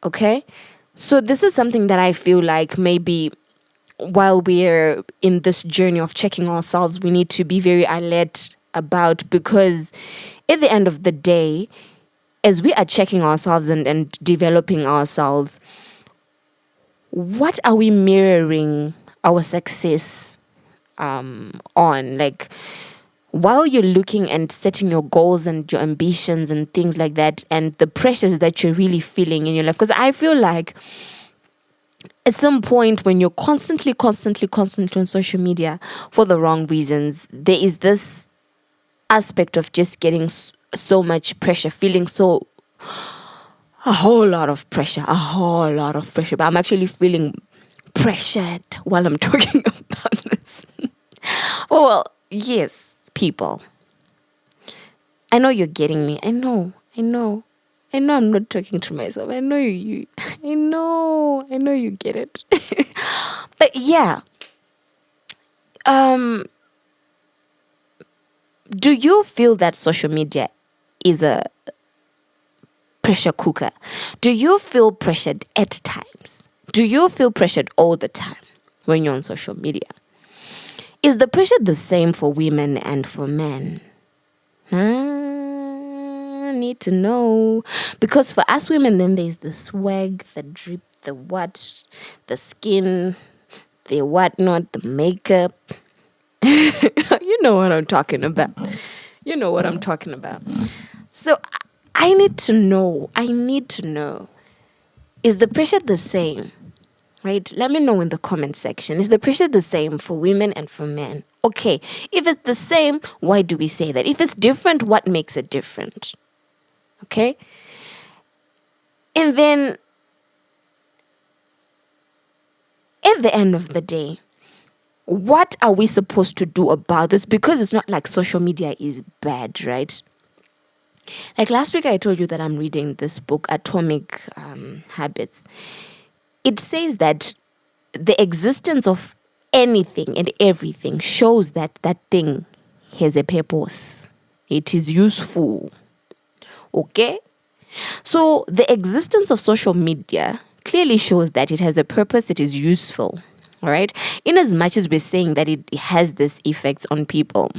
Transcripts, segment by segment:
Okay? So this is something that I feel like maybe while we're in this journey of checking ourselves, we need to be very alert about, because at the end of the day, as we are checking ourselves and developing ourselves, what are we mirroring our success on? Like, while you're looking and setting your goals and your ambitions and things like that, and the pressures that you're really feeling in your life, because I feel like at some point when you're constantly on social media for the wrong reasons, there is this aspect of just getting so much pressure, feeling a whole lot of pressure. But I'm actually feeling pressured while I'm talking about this. Well, yes, people. I know you're getting me. I know. I'm not talking to myself. I know you. I know you get it. But yeah, do you feel that social media is a pressure cooker? Do you feel pressured at times? Do you feel pressured all the time when you're on social media? Is the pressure the same for women and for men? I need to know. Because for us women, then there's the swag, the drip, the what, the skin, the whatnot, the makeup. You know what I'm talking about. So I need to know. Is the pressure the same? Right? Let me know in the comment section. Is the pressure the same for women and for men? Okay. If it's the same, why do we say that? If it's different, what makes it different? Okay? And then at the end of the day, what are we supposed to do about this? Because it's not like social media is bad, right? Like last week, I told you that I'm reading this book, Atomic Habits. It says that the existence of anything and everything shows that that thing has a purpose. It is useful. Okay? So the existence of social media clearly shows that it has a purpose, it is useful. All right. In as much as we're saying that it has this effects on people,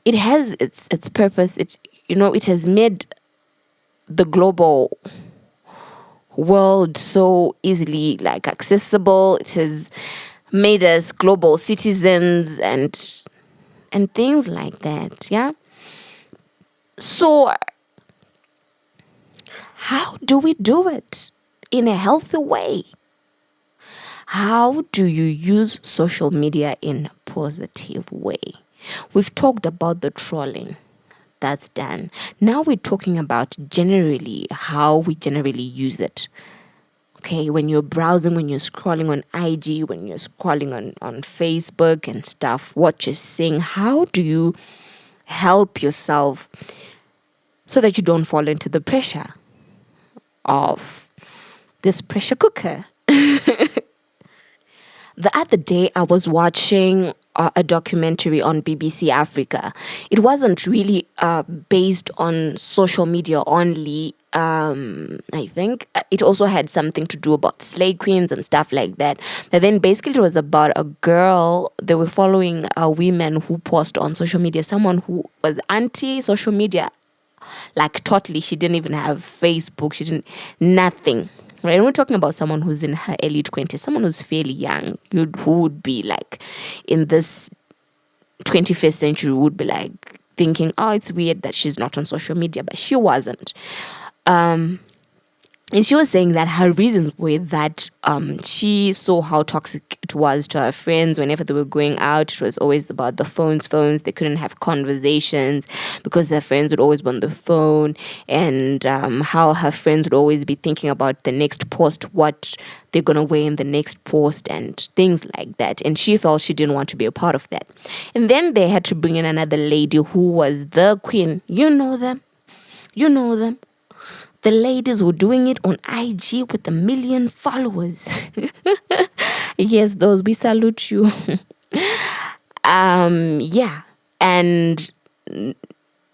it has its purpose. It has made the global world so easily accessible. It has made us global citizens and things like that. Yeah. So how do we do it in a healthy way? How do you use social media in a positive way? We've talked about the trolling. That's done. Now we're talking about generally how we generally use it. Okay, when you're browsing, when you're scrolling on IG, when you're scrolling on Facebook and stuff, what you're seeing, how do you help yourself so that you don't fall into the pressure of this pressure cooker? The other day, I was watching a documentary on BBC Africa. It wasn't really based on social media only. I think it also had something to do about slay queens and stuff like that. But then basically it was about a girl. They were following women who post on social media. Someone who was anti-social media, like totally. She didn't even have Facebook. She didn't, nothing. Right, and we're talking about someone who's in her early 20s, someone who's fairly young, who would be like in this 21st century, would be like thinking, oh, it's weird that she's not on social media, but she wasn't. And she was saying that her reasons were that she saw how toxic it was to her friends whenever they were going out. It was always about the phones. They couldn't have conversations because their friends would always be on the phone, and how her friends would always be thinking about the next post, what they're going to wear in the next post and things like that. And she felt she didn't want to be a part of that. And then they had to bring in another lady who was the queen. You know them. The ladies were doing it on IG with 1 million followers. Yes, those, we salute you. Yeah. And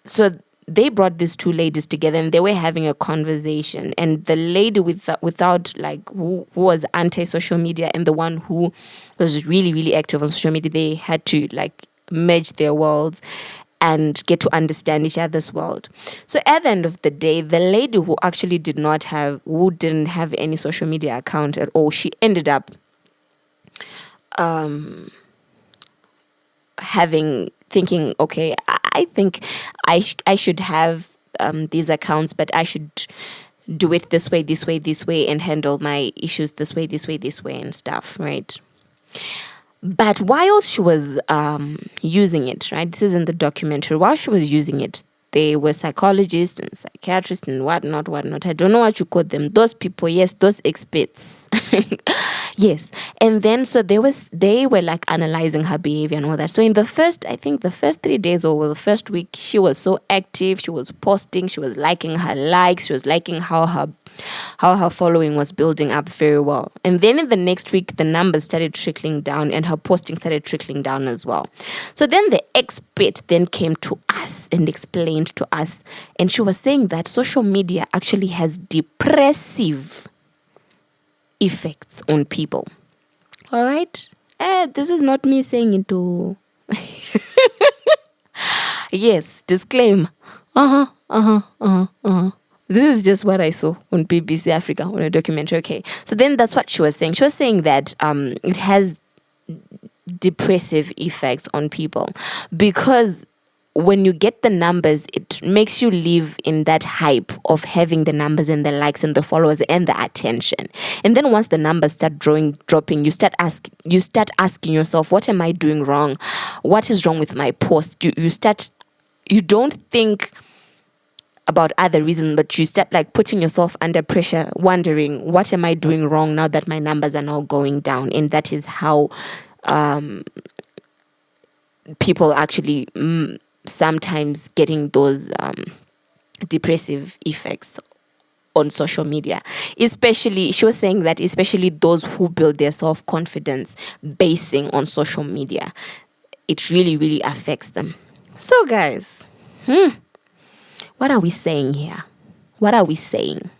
so they brought these two ladies together and they were having a conversation. And the lady without like who was anti-social media and the one who was really, really active on social media, they had to like merge their worlds and get to understand each other's world. So at the end of the day, the lady who actually didn't have any social media account at all, she ended up thinking, okay, I think I should have these accounts, but I should do it this way, and handle my issues this way, and stuff, right? But while she was using it, right, this is in the documentary, while she was using it, they were psychologists and psychiatrists and whatnot. I don't know what you call them. Those people, yes, those experts. Yes. And then so they were like analyzing her behavior and all that. So in the first 3 days or the first week, she was so active. She was posting, she was liking her likes, she was liking how her following was building up very well. And then in the next week, the numbers started trickling down and her posting started trickling down as well. So then the expert then came to us and explained to us, and she was saying that social media actually has depressive effects on people. All right? This is not me saying it to... Yes, disclaimer. This is just what I saw on BBC Africa on a documentary. Okay, so then that's what she was saying. She was saying that it has depressive effects on people because when you get the numbers, it makes you live in that hype of having the numbers and the likes and the followers and the attention. And then once the numbers start dropping, you start asking yourself, what am I doing wrong? What is wrong with my post? You don't think about other reasons, but you start like putting yourself under pressure, wondering, what am I doing wrong now that my numbers are now going down? And that is how people actually sometimes getting those depressive effects on social media. Especially, she was saying that especially those who build their self-confidence basing on social media, it really, really affects them. So guys, what are we saying here? What are we saying?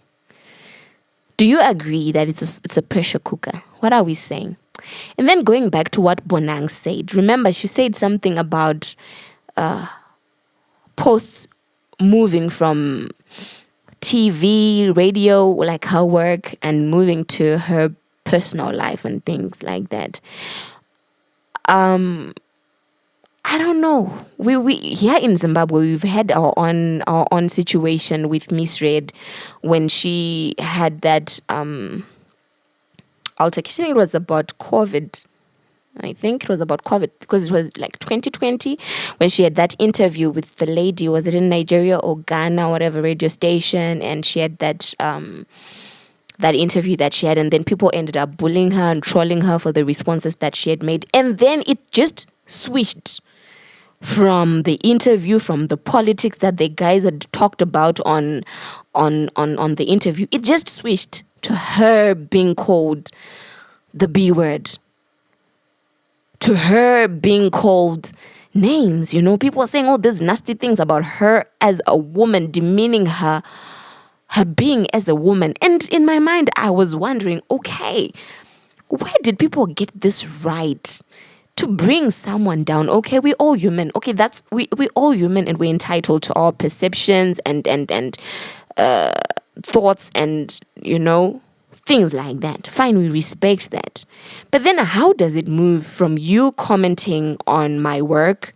Do you agree that it's a pressure cooker? What are we saying? And then going back to what Bonang said, remember she said something about posts moving from TV, radio, like her work, and moving to her personal life and things like that. I don't know. We here in Zimbabwe, we've had our own situation with Miss Red when she had that altercation. I think it was about COVID. Because it was like 2020 when she had that interview with the lady. Was it in Nigeria or Ghana, whatever radio station? And she had that interview that she had, and then people ended up bullying her and trolling her for the responses that she had made. And then it just switched from the interview, from the politics that the guys had talked about on the interview. It just switched to her being called the B word, to her being called names. People are saying all these nasty things about her as a woman, demeaning her being as a woman. And in my mind, I was wondering, okay, where did people get this right to bring someone down? Okay, we're all human. Okay, we all human, and we're entitled to our perceptions and thoughts and things like that. Fine, we respect that. But then how does it move from you commenting on my work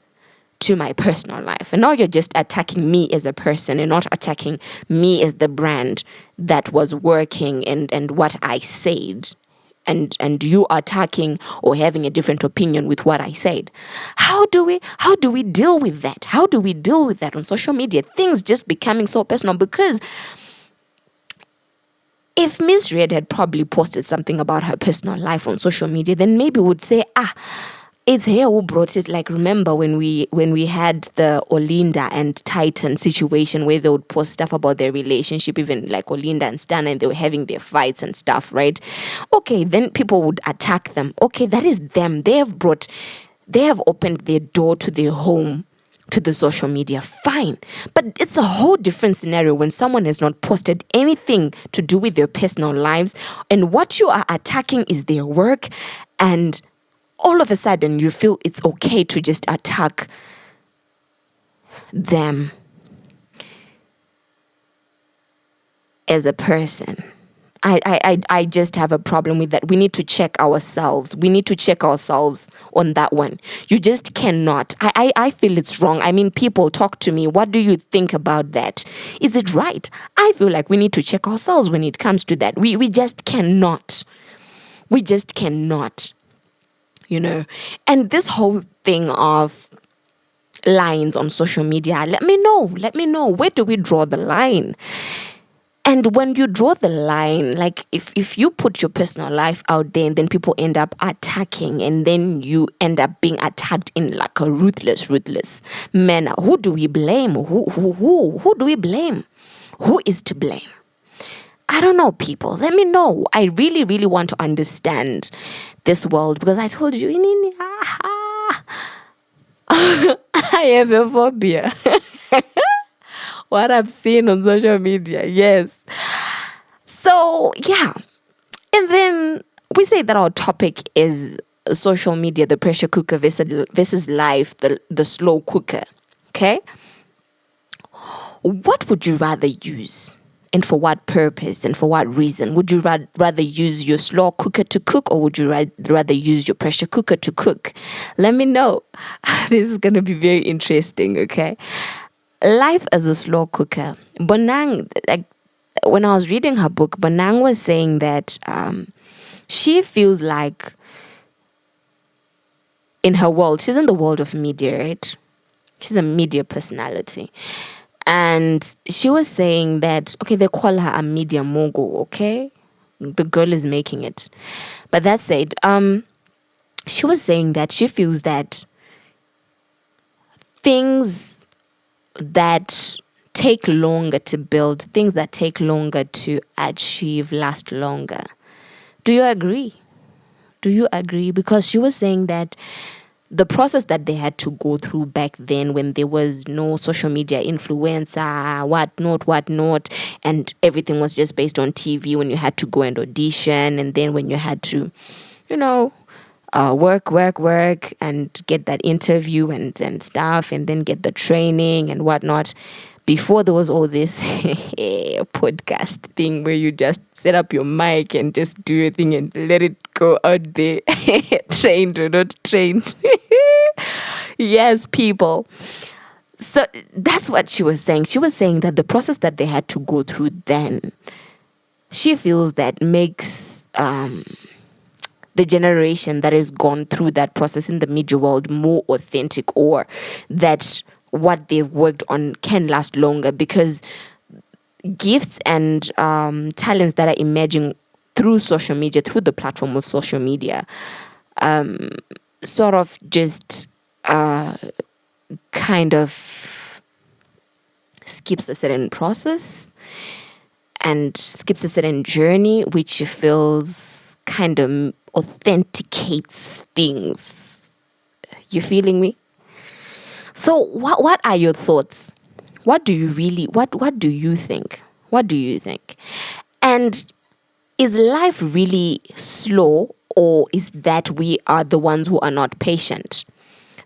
to my personal life? And now you're just attacking me as a person and not attacking me as the brand that was working and what I said. And you attacking or having a different opinion with what I said. How do we deal with that? How do we deal with that on social media? Things just becoming so personal, because if Miss Red had probably posted something about her personal life on social media, then maybe we would say, it's her who brought it. Like, remember when we had the Olinda and Titan situation where they would post stuff about their relationship, even like Olinda and Stan, and they were having their fights and stuff, right? Okay, then people would attack them. Okay, that is them. They have opened their door to their home to the social media, fine. But it's a whole different scenario when someone has not posted anything to do with their personal lives, and what you are attacking is their work, and all of a sudden you feel it's okay to just attack them as a person. I just have a problem with that. We need to check ourselves. We need to check ourselves on that one. You just cannot. I feel it's wrong. I mean, people talk to me. What do you think about that? Is it right? I feel like we need to check ourselves when it comes to that. We just cannot. We just cannot. And this whole thing of lines on social media, let me know. Where do we draw the line? And when you draw the line, like if you put your personal life out there and then people end up attacking, and then you end up being attacked in like a ruthless manner, who do we blame? Who do we blame? Who is to blame? I don't know, people. Let me know. I really, really want to understand this world, because I told you, I have a phobia. What I've seen on social media, yes. So, yeah. And then we say that our topic is social media, the pressure cooker versus life, the slow cooker. Okay? What would you rather use? And for what purpose and for what reason? Would you rather use your slow cooker to cook, or would you rather use your pressure cooker to cook? Let me know. This is going to be very interesting, okay? Life as a slow cooker. Bonang, like when I was reading her book, Bonang was saying that she feels like in her world, she's in the world of media, right? She's a media personality. And she was saying that, okay, they call her a media mogul, okay? The girl is making it. But that said, she was saying that she feels that things that take longer to build, things that take longer to achieve last longer. Do you agree? Because she was saying that the process that they had to go through back then, when there was no social media influencer, whatnot, and everything was just based on TV, when you had to go and audition, and then when you had to, work and get that interview and stuff, and then get the training and whatnot. Before there was all this podcast thing where you just set up your mic and just do your thing and let it go out there, trained or not trained. Yes, people. So that's what she was saying. She was saying that the process that they had to go through then, she feels that makes the generation that has gone through that process in the media world more authentic, or that what they've worked on can last longer, because gifts and talents that are emerging through social media, through the platform of social media, sort of just kind of skips a certain process and skips a certain journey, which feels kind of authenticates things. You feeling me? So what are your thoughts? What do you think? What do you think? And is life really slow, or is that we are the ones who are not patient?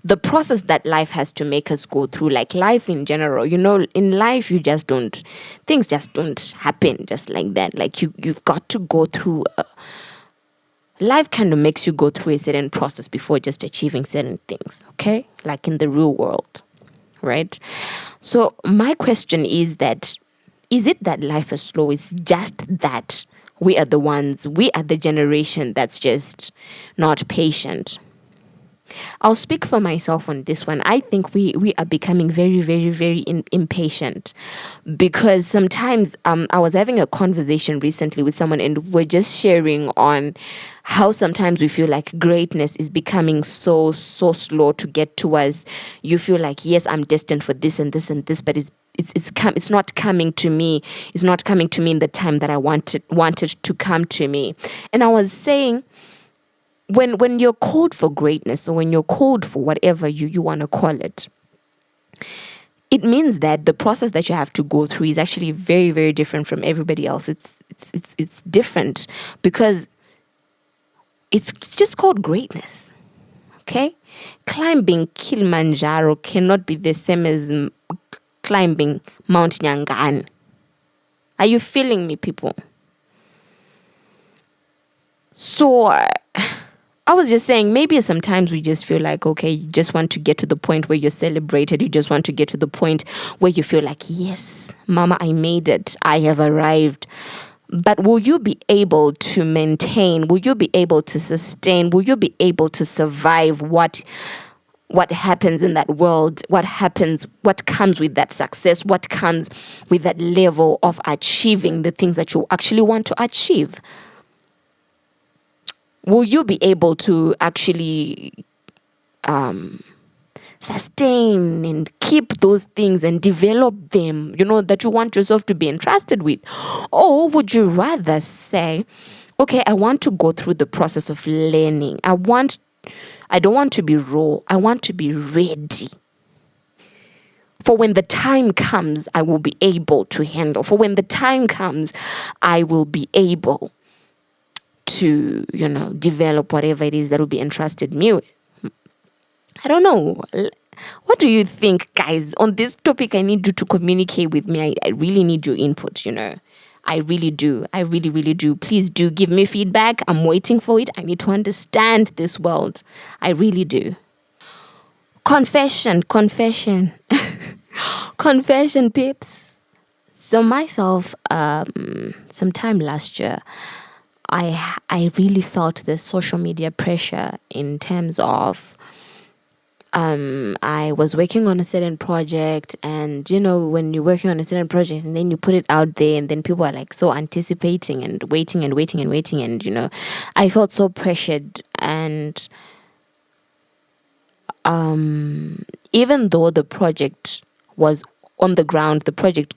The process that life has to make us go through, like life in general, in life things just don't happen just like that. Like you've got to go through life kind of makes you go through a certain process before just achieving certain things, okay? Like in the real world, right? So my question is it that life is slow? It's just that we are the generation that's just not patient. I'll speak for myself on this one. I think we are becoming very, very, very impatient, because sometimes I was having a conversation recently with someone, and we're just sharing on how sometimes we feel like greatness is becoming so slow to get to us. You feel like, yes, I'm destined for this and this and this, but it's not coming to me. It's not coming to me in the time that I wanted to come to me. And I was saying, when you're called for greatness, or when you're called for whatever you want to call it, it means that the process that you have to go through is actually very, very different from everybody else. It's different because it's just called greatness. Okay? Climbing Kilimanjaro cannot be the same as climbing Mount Nyangani. Are you feeling me, people? So I was just saying, maybe sometimes we just feel like, okay, you just want to get to the point where you're celebrated. You just want to get to the point where you feel like, yes, mama, I made it. I have arrived. But will you be able to maintain? Will you be able to sustain? Will you be able to survive what happens in that world? What happens? What comes with that success? What comes with that level of achieving the things that you actually want to achieve? Will you be able to actually sustain and keep those things and develop them, that you want yourself to be entrusted with? Or would you rather say, okay, I want to go through the process of learning. I don't want to be raw. I want to be ready. For when the time comes, I will be able to handle. For when the time comes, I will be able to, develop whatever it is that will be entrusted me with. I don't know. What do you think, guys? On this topic, I need you to communicate with me. I really need your input, I really do. I really, really do. Please do give me feedback. I'm waiting for it. I need to understand this world. I really do. Confession. Confession, peeps. So myself, sometime last year, I really felt the social media pressure in terms of I was working on a certain project, and when you're working on a certain project and then you put it out there, and then people are like so anticipating and waiting and waiting and waiting, and I felt so pressured. And even though the project was on the ground, the project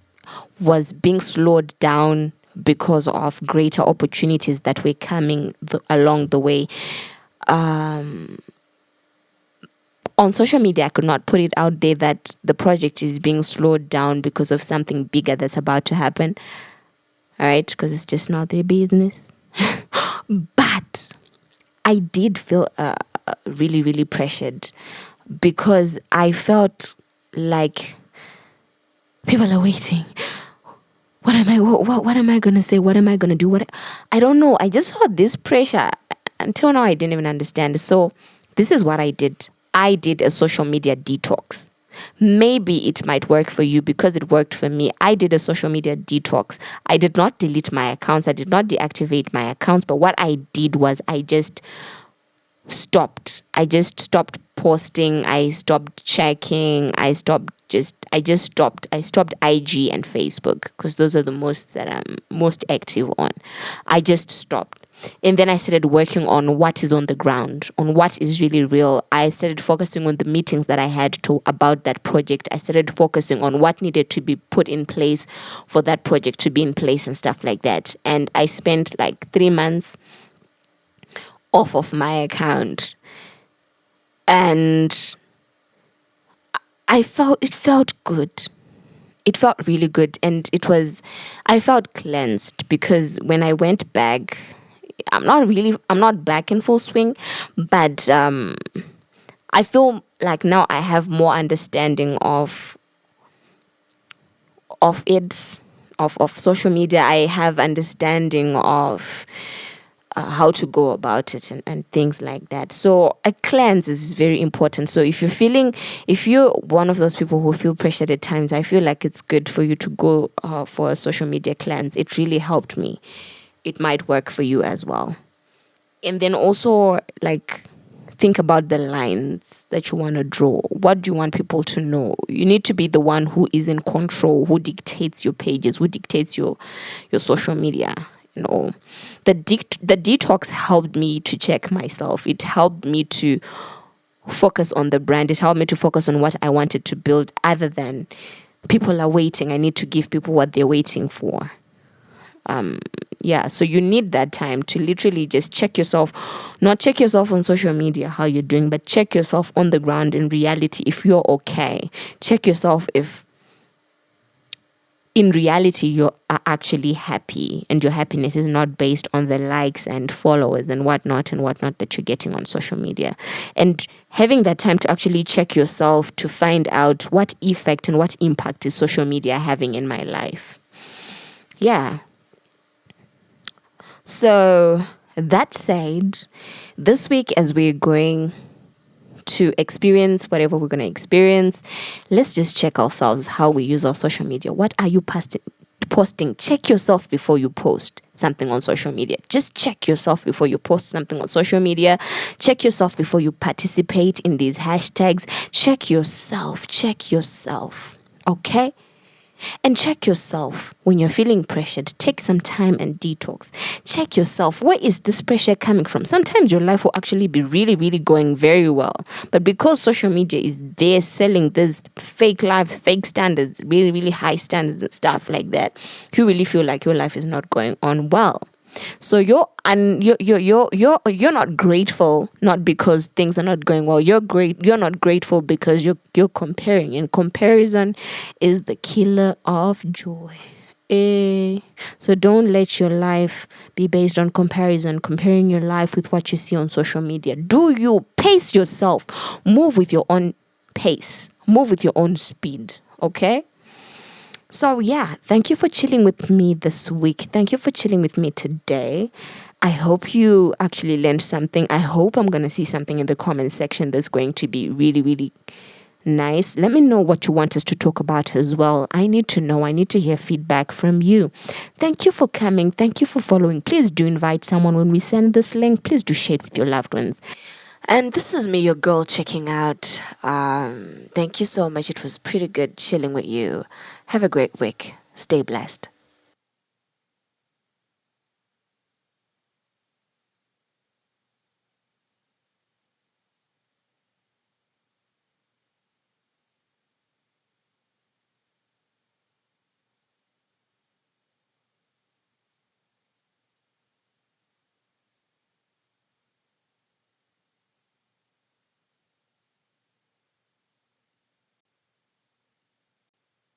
was being slowed down because of greater opportunities that were coming along the way. On social media, I could not put it out there that the project is being slowed down because of something bigger that's about to happen. All right, because it's just not their business. But I did feel really, really pressured because I felt like people are waiting. What am I going to say? What am I going to do? I don't know. I just felt this pressure. Until now, I didn't even understand. So this is what I did. I did a social media detox. Maybe it might work for you because it worked for me. I did a social media detox. I did not delete my accounts. I did not deactivate my accounts. But what I did was I just stopped. I just stopped posting. I stopped checking. I stopped IG and Facebook because those are the most that I'm most active on. I just stopped. And then I started working on what is on the ground, on what is really real. I started focusing on the meetings that I had about that project. I started focusing on what needed to be put in place for that project to be in place and stuff like that. And I spent like 3 months off of my account. And it felt good. It felt really good. And I felt cleansed because when I went back, I'm not back in full swing, but I feel like now I have more understanding of it, of social media. I have understanding of how to go about it and things like that. So a cleanse is very important. So if you're one of those people who feel pressured at times, I feel like it's good for you to go for a social media cleanse. It really helped me. It might work for you as well. And then also, like, think about the lines that you want to draw. What do you want people to know? You need to be the one who is in control, who dictates your pages, who dictates your social media. The detox helped me to check myself. It helped me to focus on the brand. It helped me to focus on what I wanted to build, other than people are waiting. I need to give people what they're waiting for. Yeah, so you need that time to literally just check yourself, not check yourself on social media how you're doing, but check yourself on the ground in reality if you're okay. Check yourself if in reality you are actually happy and your happiness is not based on the likes and followers and whatnot that you're getting on social media. And having that time to actually check yourself to find out what effect and what impact is social media having in my life. Yeah. So that said, this week as we're going to experience whatever we're going to experience, let's just check ourselves how we use our social media. What are you posting? Check yourself before you post something on social media. Just check yourself before you post something on social media. Check yourself before you participate in these hashtags. Check yourself. Okay? And check yourself when you're feeling pressured. Take some time and detox. Check yourself. Where is this pressure coming from? Sometimes your life will actually be really, really going very well. But because social media is there selling this fake lives, fake standards, really, really high standards and stuff like that, you really feel like your life is not going on well. So you're not grateful, not because things are not going well. You're not grateful because you're comparing, and comparison is the killer of joy. So don't let your life be based on comparison, comparing your life with what you see on social media. Do you pace yourself? Move with your own pace. Move with your own speed. Okay? So yeah, thank you for chilling with me this week. Thank you for chilling with me today. I hope you actually learned something. I hope I'm going to see something in the comment section that's going to be really, really nice. Let me know what you want us to talk about as well. I need to know. I need to hear feedback from you. Thank you for coming. Thank you for following. Please do invite someone when we send this link. Please do share it with your loved ones. And this is me, your girl, checking out. Thank you so much. It was pretty good chilling with you. Have a great week. Stay blessed.